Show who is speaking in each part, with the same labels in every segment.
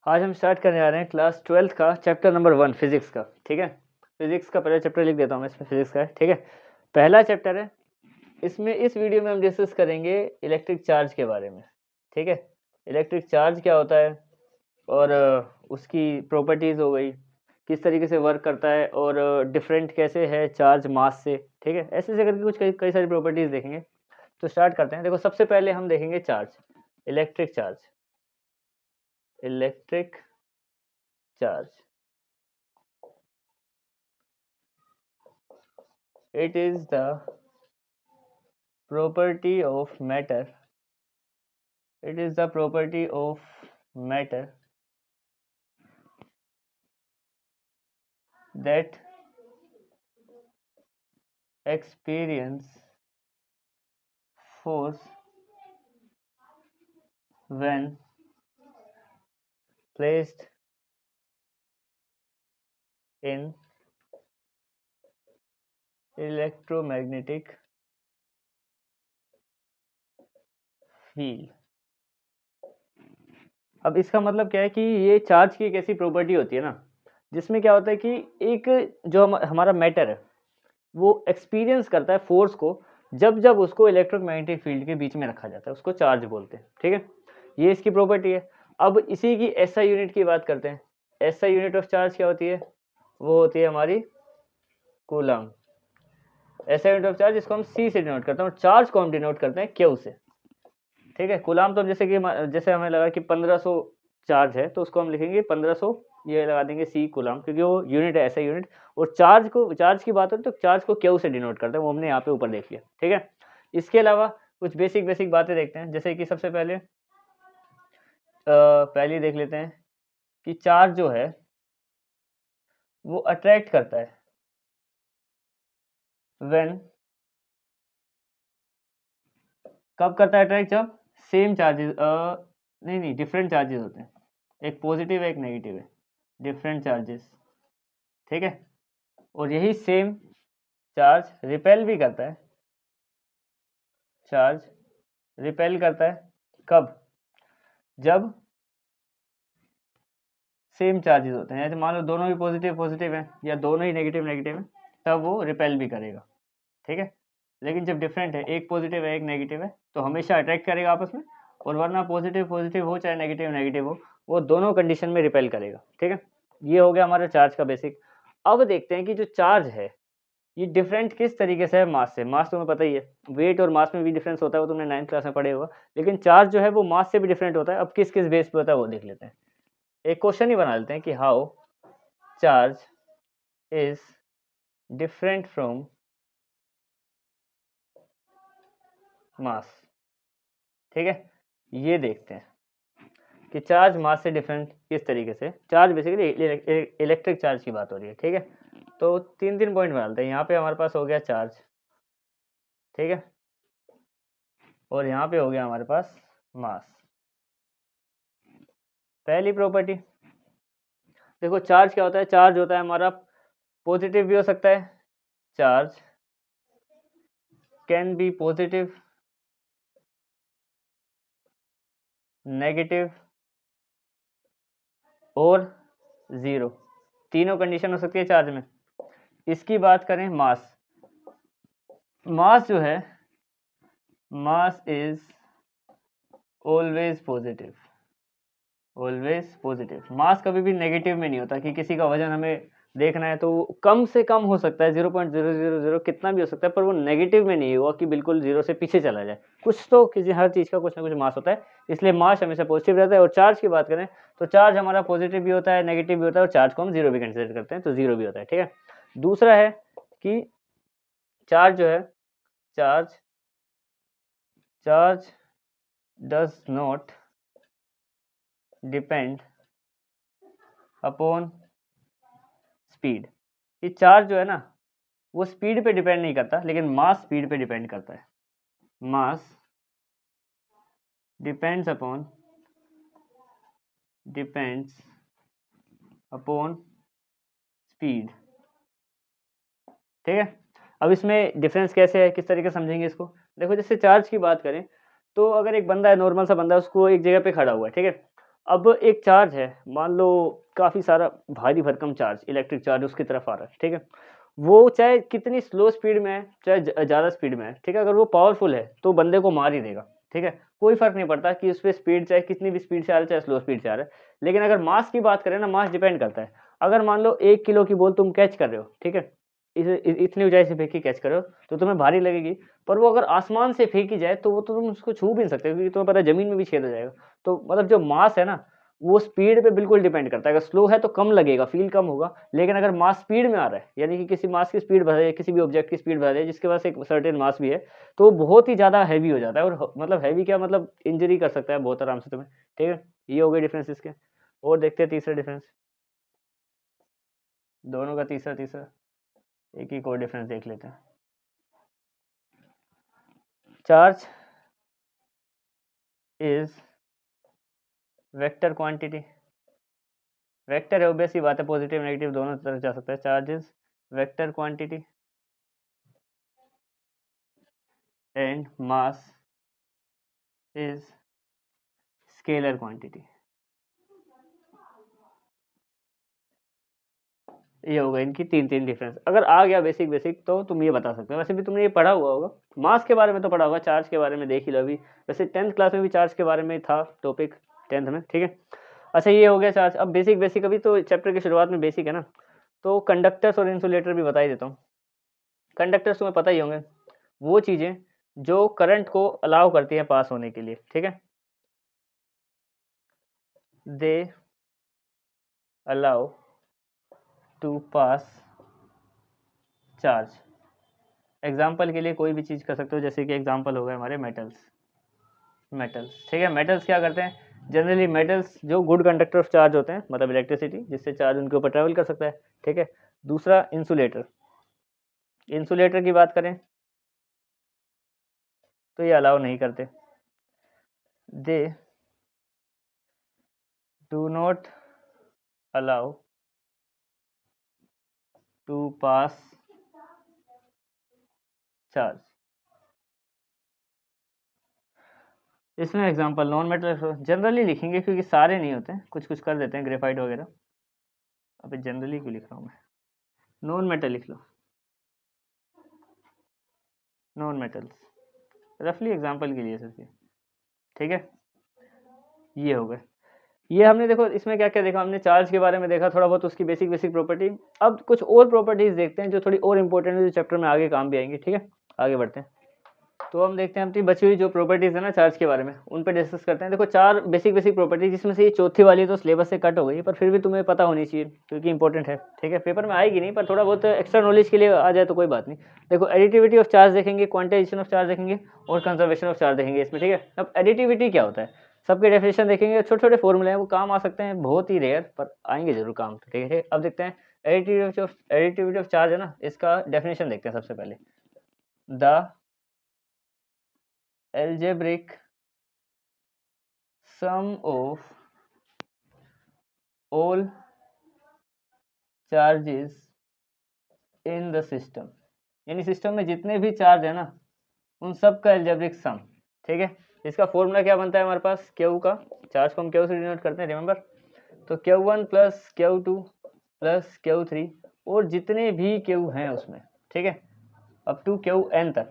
Speaker 1: आज हम स्टार्ट करने जा रहे हैं क्लास 12th का चैप्टर नंबर 1 फिजिक्स का। ठीक है, फिजिक्स का पहला चैप्टर लिख देता हूँ मैं इसमें, फिजिक्स का है। ठीक है, पहला चैप्टर है। इसमें इस वीडियो में हम डिस्कस करेंगे इलेक्ट्रिक चार्ज के बारे में। ठीक है, इलेक्ट्रिक चार्ज क्या होता है और उसकी प्रॉपर्टीज़ हो गई, किस तरीके से वर्क करता है और डिफरेंट कैसे है चार्ज मास से। ठीक है, ऐसे करके कुछ कई सारी प्रॉपर्टीज़ देखेंगे। तो स्टार्ट करते हैं। देखो, सबसे पहले हम देखेंगे charge, electric charge. Electric charge, it is the property of matter, it is the property of matter that experience force when placed in electromagnetic field। अब इसका मतलब क्या है कि ये चार्ज की एक ऐसी प्रॉपर्टी होती है ना, जिसमें क्या होता है कि एक जो हमारा मैटर है वो एक्सपीरियंस करता है फोर्स को जब जब उसको इलेक्ट्रोमैग्नेटिक फील्ड के बीच में रखा जाता है, उसको चार्ज बोलते हैं। ठीक है, ये इसकी प्रॉपर्टी है। अब इसी की एसआई यूनिट की बात करते हैं। एसआई यूनिट ऑफ चार्ज क्या होती है? वो होती है हमारी coulomb. SI unit of charge, इसको हम सी से डिनोट करते हैं और चार्ज को हम डिनोट करते हैं क्यू से। ठीक है, कूलम तो जैसे कि जैसे हमें लगा कि 1500 चार्ज है तो उसको हम लिखेंगे 1500, ये लगा देंगे सी कूलम, क्योंकि वो यूनिट है एसआई यूनिट। और चार्ज की बात हो तो चार्ज को क्यू से डिनोट करते हैं, वो हमने यहाँ पे ऊपर देख लिया। ठीक है, इसके अलावा कुछ बेसिक बातें देखते हैं। जैसे कि सबसे पहले पहले देख लेते हैं कि चार्ज जो है वो अट्रैक्ट करता है व्हेन, कब करता है अट्रैक्ट? जब सेम चार्जेस नहीं डिफरेंट चार्जेस होते हैं, एक पॉजिटिव है एक नेगेटिव है, डिफरेंट चार्जेस। ठीक है, और यही सेम चार्ज रिपेल भी करता है। चार्ज रिपेल करता है कब? जब सेम चार्जेस होते हैं, जैसे मान लो दोनों ही पॉजिटिव हैं या दोनों ही नेगेटिव है, तब वो रिपेल भी करेगा। ठीक है, लेकिन जब डिफरेंट है, एक पॉजिटिव है एक नेगेटिव है, तो हमेशा अट्रैक्ट करेगा आपस में, और वरना पॉजिटिव हो चाहे नेगेटिव हो, वो दोनों कंडीशन में रिपेल करेगा। ठीक है, ये हो गया हमारा चार्ज का बेसिक। अब देखते हैं कि जो चार्ज है ये डिफरेंट किस तरीके से है मास से। मास तुम्हें पता ही है, वेट और मास में भी डिफरेंस होता है, वो तुमने 9th क्लास में पढ़े होगा। लेकिन चार्ज जो है वो मास से भी डिफरेंट होता है। अब किस किस बेस पे होता है वो देख लेते हैं। एक क्वेश्चन ही बना लेते हैं कि how charge is different from mass. ठीक है, ये देखते हैं कि चार्ज मास से डिफरेंट किस तरीके से। चार्ज बेसिकली इलेक्ट्रिक चार्ज की बात हो रही है। ठीक है, तो तीन पॉइंट बना लेते हैं। यहाँ पे हमारे पास हो गया चार्ज, ठीक है, और यहाँ पे हो गया हमारे पास मास। पहली प्रॉपर्टी देखो, चार्ज क्या होता है? चार्ज होता है हमारा पॉजिटिव भी हो सकता है, charge can be positive, negative और जीरो, तीनों कंडीशन हो सकती है चार्ज में। इसकी बात करें मास, मास जो है, mass is always positive, always positive. Mass कभी भी नेगेटिव में नहीं होता कि किसी का वजन हमें देखना है तो कम से कम हो सकता है, 0.000 कितना भी हो सकता है, पर वो नेगेटिव में नहीं हुआ कि बिल्कुल जीरो से पीछे चला जाए। कुछ तो किसी हर चीज़ का कुछ ना कुछ मास होता है, इसलिए मास हमेशा पॉजिटिव रहता है। और चार्ज की बात करें तो चार्ज हमारा पॉजिटिव भी होता है, नेगेटिव भी होता है, और चार्ज को हम जीरो भी कंसिडर करते हैं, तो जीरो भी होता है। ठीक है, दूसरा है कि चार्ज जो है, charge does not depend upon speed. ये चार्ज जो है ना वो स्पीड पे डिपेंड नहीं करता, लेकिन मास स्पीड पे डिपेंड करता है। मास डिपेंड्स अपॉन स्पीड। ठीक है, अब इसमें डिफरेंस कैसे है, किस तरीके से समझेंगे इसको? देखो, जैसे चार्ज की बात करें तो अगर एक बंदा है, नॉर्मल सा बंदा है, उसको एक जगह पे खड़ा हुआ है, ठीक है, अब एक चार्ज है, मान लो काफ़ी सारा भारी भरकम चार्ज, इलेक्ट्रिक चार्ज उसकी तरफ आ रहा है, ठीक है? वो चाहे कितनी स्लो स्पीड में है, चाहे ज़्यादा स्पीड में है, ठीक है? अगर वो पावरफुल है, तो बंदे को मार ही देगा, ठीक है? कोई फ़र्क नहीं पड़ता कि उसपे स्पीड चाहे कितनी भी स्पीड से आ रहा है, चाहे स्लो स्पीड से आ रहा है। लेकिन अगर मास की बात करें ना, मास डिपेंड करता है। अगर मान लो 1 किलो की बॉल तुम कैच कर रहे हो, ठीक है? इतनी ऊँचाई से फेंक के कैच कर रहे हो, तो तुम्हें भारी लगेगी। पर वो अगर आसमान से फेंकी जाए, तो वो तो तुम उसको छू भी नहीं सकते, क्योंकि तुम्हें पता है ज़मीन में भी छेद हो जाएगा। तो मतलब जो मास है ना, वो स्पीड पे बिल्कुल डिपेंड करता है। अगर स्लो है तो कम लगेगा, फ़ील कम होगा, लेकिन अगर मास स्पीड में आ रहा है, यानी कि किसी मास की स्पीड बढ़ रही है, किसी भी ऑब्जेक्ट की स्पीड बढ़ रही है, जिसके पास एक सर्टेन मास भी है, तो वो बहुत ही ज़्यादा हेवी हो जाता है, और मतलब हेवी क्या, मतलब इंजरी कर सकता है बहुत आराम से तुम्हें, ठीक है? ये हो गए डिफरेंस इसके। और देखते हैं तीसरा डिफरेंस, दोनों का तीसरा, एक एक और डिफरेंस देख लेते हैं। Charge is vector quantity, vector है, ऑब्वियस सी बात है, पॉजिटिव नेगेटिव दोनों तरफ जा सकता है। Charge is vector quantity and mass is scalar quantity. ये होगा इनकी तीन डिफरेंस। अगर आ गया बेसिक तो तुम ये बता सकते हो। वैसे भी तुमने ये पढ़ा हुआ होगा, मास के बारे में तो पढ़ा होगा, चार्ज के बारे में देख ही लो अभी। वैसे 10th क्लास में भी चार्ज के बारे में था टॉपिक, 10th में, ठीक है? अच्छा, ये हो गया चार्ज। अब बेसिक अभी तो चैप्टर की शुरुआत में बेसिक है ना, तो कंडक्टर्स और इंसुलेटर भी बता ही देता हूँ। कंडक्टर्स तुम्हें पता ही होंगे, वो चीज़ें जो करंट को अलाउ करती हैं पास होने के लिए, ठीक है? They allow to pass charge. Example के लिए कोई भी चीज़ कर सकते हो, जैसे कि एग्जाम्पल हो गए हमारे मेटल्स, ठीक है? मेटल्स क्या करते हैं? जनरली मेटल्स जो गुड कंडक्टर ऑफ चार्ज होते हैं, मतलब इलेक्ट्रिसिटी जिससे चार्ज उनके ऊपर ट्रेवल कर सकता है, ठीक है? दूसरा इंसुलेटर, इंसुलेटर की बात करें तो ये अलाउ नहीं करते, they do not allow to pass charge. इसमें एग्जांपल नॉन मेटल जनरली लिखेंगे, क्योंकि सारे नहीं होते, कुछ कुछ कर देते हैं, ग्रेफाइट वगैरह। अभी जनरली क्यों लिख रहा हूँ मैं? नॉन मेटल लिख लो, नॉन मेटल्स, रफली एग्जांपल के लिए सिर्फ ये, ठीक है? ये हो गए। ये हमने देखो इसमें क्या क्या देखा, हमने चार्ज के बारे में देखा थोड़ा बहुत, उसकी बेसिक प्रॉपर्टी। अब कुछ और प्रॉपर्टीज देखते हैं जो थोड़ी और इंपॉर्टेंट है, जो चैप्टर में आगे काम भी आएंगी, ठीक है? आगे बढ़ते हैं। तो हम देखते हैं अपनी बची हुई जो प्रॉपर्टीज है ना चार्ज के बारे में, उन पर डिस्कस करते हैं। देखो 4 बेसिक प्रॉपर्टीज, जिसमें से ये चौथी वाली तो सिलेबस से कट हो गई, पर फिर भी तुम्हें पता होनी चाहिए, क्योंकि इंपॉर्टेंट है, ठीक है? पेपर में आएगी नहीं, पर थोड़ा बहुत एक्स्ट्रा नॉलेज के लिए आ जाए तो कोई बात नहीं। देखो एडिटिविटी ऑफ चार्ज देखेंगे, क्वांटाइजेशन ऑफ चार्ज देखेंगे, और कंजर्वेशन ऑफ चार्ज देखेंगे इसमें, ठीक है? अब एडिटिविटी क्या होता है, सबके डेफिनेशन देखेंगे, छोटे छोटे फॉर्मूले हैं, वो काम आ सकते हैं, बहुत ही रेयर, पर आएंगे जरूर काम, ठीक है? अब देखते हैं एडिटिविटी ऑफ चार्ज है ना, इसका डेफिनेशन देखते हैं सबसे पहले। The algebraic sum of all charges in the system, यानी सिस्टम में जितने भी चार्ज है ना, उन सब का एल्जेब्रिक सम, ठीक है? इसका फॉर्मूला क्या बनता है हमारे पास, क्यू का, चार्ज को हम क्यू से डिनोट करते हैं, रिमेंबर? तो Q1 plus Q2 plus Q3, और जितने भी Q हैं उसमें, ठीक है, अप टू Qn तक,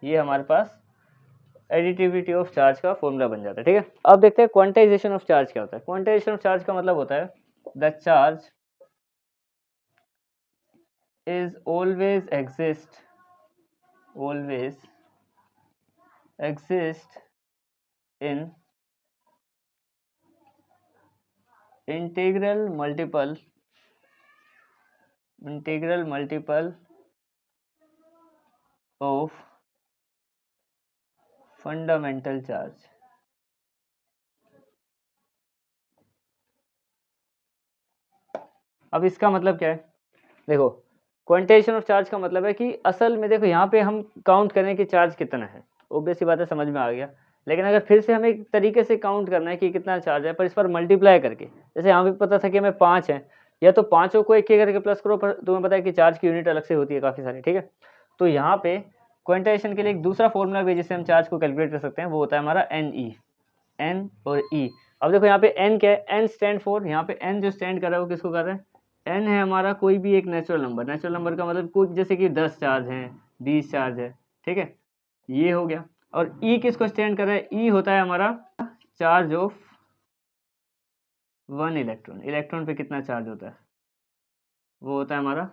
Speaker 1: ये हमारे पास एडिटिविटी ऑफ चार्ज का फॉर्मूला बन जाता है, ठीक है? अब देखते हैं क्वांटाइजेशन ऑफ चार्ज क्या होता है। क्वांटाइजेशन ऑफ चार्ज का मतलब होता है the charge is always exist in integral multiple of fundamental charge. अब इसका मतलब क्या है? देखो, क्वांटाइजेशन ऑफ चार्ज का मतलब है कि असल में देखो यहाँ पे हम काउंट करें कि चार्ज कितना है, ऑब्वियस सी बात है, समझ में आ गया। लेकिन अगर फिर से हमें एक तरीके से काउंट करना है कि कितना चार्ज है, पर इस पर मल्टीप्लाई करके, जैसे यहाँ पे पता था कि हमें 5 है, या तो पाँचों को एक करके प्लस करो, पर तुम्हें पता है कि चार्ज की यूनिट अलग से होती है काफ़ी सारी, ठीक है? तो यहाँ पे क्वांटाइजेशन के लिए एक दूसरा फॉर्मूला भी जिससे हम चार्ज को कैलकुलेट कर सकते हैं, वो होता है हमारा NE, N और E। अब देखो यहाँ पे n क्या है, n स्टैंड फॉर, यहाँ पे n जो स्टैंड कर रहा है वो किसको कर रहा है, n है हमारा कोई भी एक नेचुरल नंबर का मतलब कोई, जैसे कि 10 चार्ज हैं, 20 चार्ज है, ठीक है, ये हो गया। और e किसको स्टैंड कर रहा है, e होता है हमारा चार्ज ऑफ 1 इलेक्ट्रॉन। इलेक्ट्रॉन पे कितना चार्ज होता है, वो होता है हमारा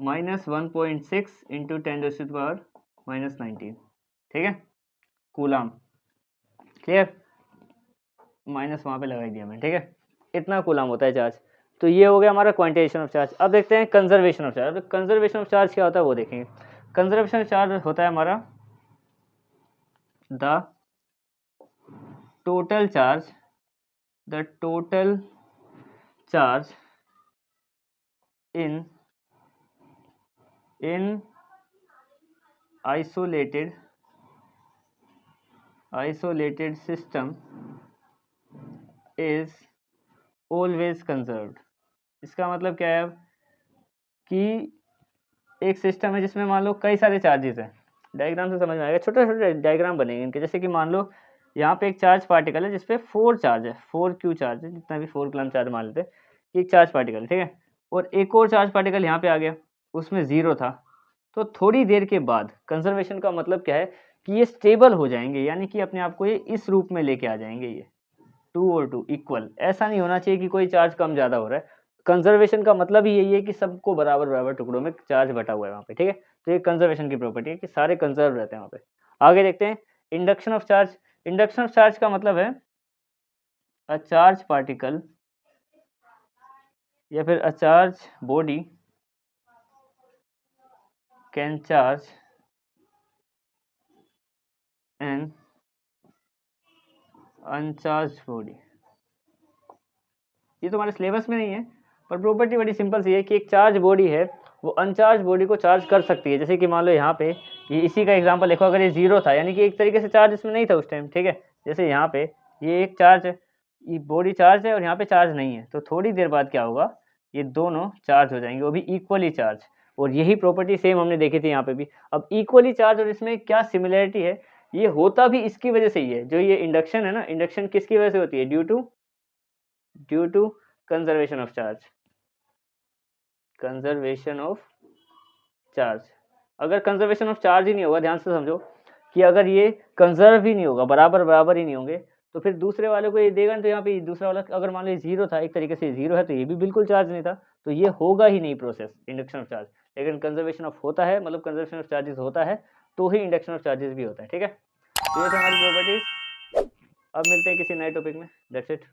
Speaker 1: -1.6 इंटू 10⁻⁻19, ठीक है, कूलाम। क्लियर, माइनस वहाँ पे लगाई दिया मैं, ठीक है, इतना कूलाम होता है चार्ज। तो ये हो गया हमारा क्वांटिटेशन ऑफ चार्ज। अब देखते हैं कंजर्वेशन ऑफ चार्ज। अब कंजर्वेशन ऑफ चार्ज क्या होता है वो देखेंगे। कंजर्वेशन ऑफ चार्ज होता है हमारा the total charge in isolated system is always conserved। इसका मतलब क्या है कि एक सिस्टम है जिसमें मान लो कई सारे चार्जेस हैं, डायग्राम से समझ में आएगा, छोटे छोटे डायग्राम बनेंगे इनके। जैसे कि मान लो यहाँ पे एक चार्ज पार्टिकल है जिसपे 4 चार्ज है, 4q चार्ज है, जितना भी 4 कूलम चार्ज मान लेते हैं, एक चार्ज पार्टिकल, ठीक है, और एक और चार्ज पार्टिकल यहाँ पे आ गया, उसमें 0 था। तो थोड़ी देर के बाद कंजर्वेशन का मतलब क्या है कि ये स्टेबल हो जाएंगे, यानी कि अपने आप को ये इस रूप में लेके आ जाएंगे, ये 2 और 2 इक्वल। ऐसा नहीं होना चाहिए कि कोई चार्ज कम ज़्यादा हो रहा है। कंजर्वेशन का मतलब ही यही है कि सबको बराबर बराबर टुकड़ों में चार्ज बटा हुआ है वहाँ पे, ठीक है। तो ये कंजर्वेशन की प्रॉपर्टी है कि सारे कंजर्व रहते हैं वहाँ पे। आगे देखते हैं induction of charge. Induction of charge का मतलब है अ चार्ज पार्टिकल या फिर a charge body can charge an uncharge body. ये तो हमारे सिलेबस में नहीं है, पर प्रॉपर्टी बड़ी सिंपल सी है कि एक चार्ज बॉडी है वो अनचार्ज बॉडी को चार्ज कर सकती है। जैसे कि मान लो यहाँ पे ये इसी का एग्जांपल देखो, अगर ये 0 था यानी कि एक तरीके से चार्ज इसमें नहीं था उस टाइम, ठीक है। जैसे यहाँ पे ये एक चार्ज है, ये बॉडी चार्ज है और यहाँ पे चार्ज नहीं है, तो थोड़ी देर बाद क्या होगा, ये दोनों चार्ज हो जाएंगे, वो भी इक्वली चार्ज। और यही प्रॉपर्टी सेम हमने देखी थी यहाँ पे भी। अब इक्वली चार्ज और इसमें क्या सिमिलरिटी है, ये होता भी इसकी वजह से ही है। जो ये इंडक्शन है ना, इंडक्शन किसकी वजह से होती है, due to conservation of charge. Conservation of charge, अगर कंजर्वेशन ऑफ चार्ज ही नहीं होगा, ध्यान से समझो कि अगर ये कंजर्व ही नहीं होगा, बराबर बराबर ही नहीं होंगे, तो फिर दूसरे वाले को ये देगा ना। तो यहाँ पे दूसरा वाला अगर मान लो 0 था, एक तरीके से 0 है, तो ये भी बिल्कुल चार्ज नहीं था, तो ये होगा ही नहीं प्रोसेस इंडक्शन ऑफ चार्ज। लेकिन कंजर्वेशन ऑफ होता है, मतलब कंजर्वेशन ऑफ चार्जेस होता है, तो ही इंडक्शन ऑफ चार्जेस भी होता है, ठीक है। तो ये थे हमारी प्रॉपर्टीज। अब मिलते हैं किसी नए टॉपिक में। That's it.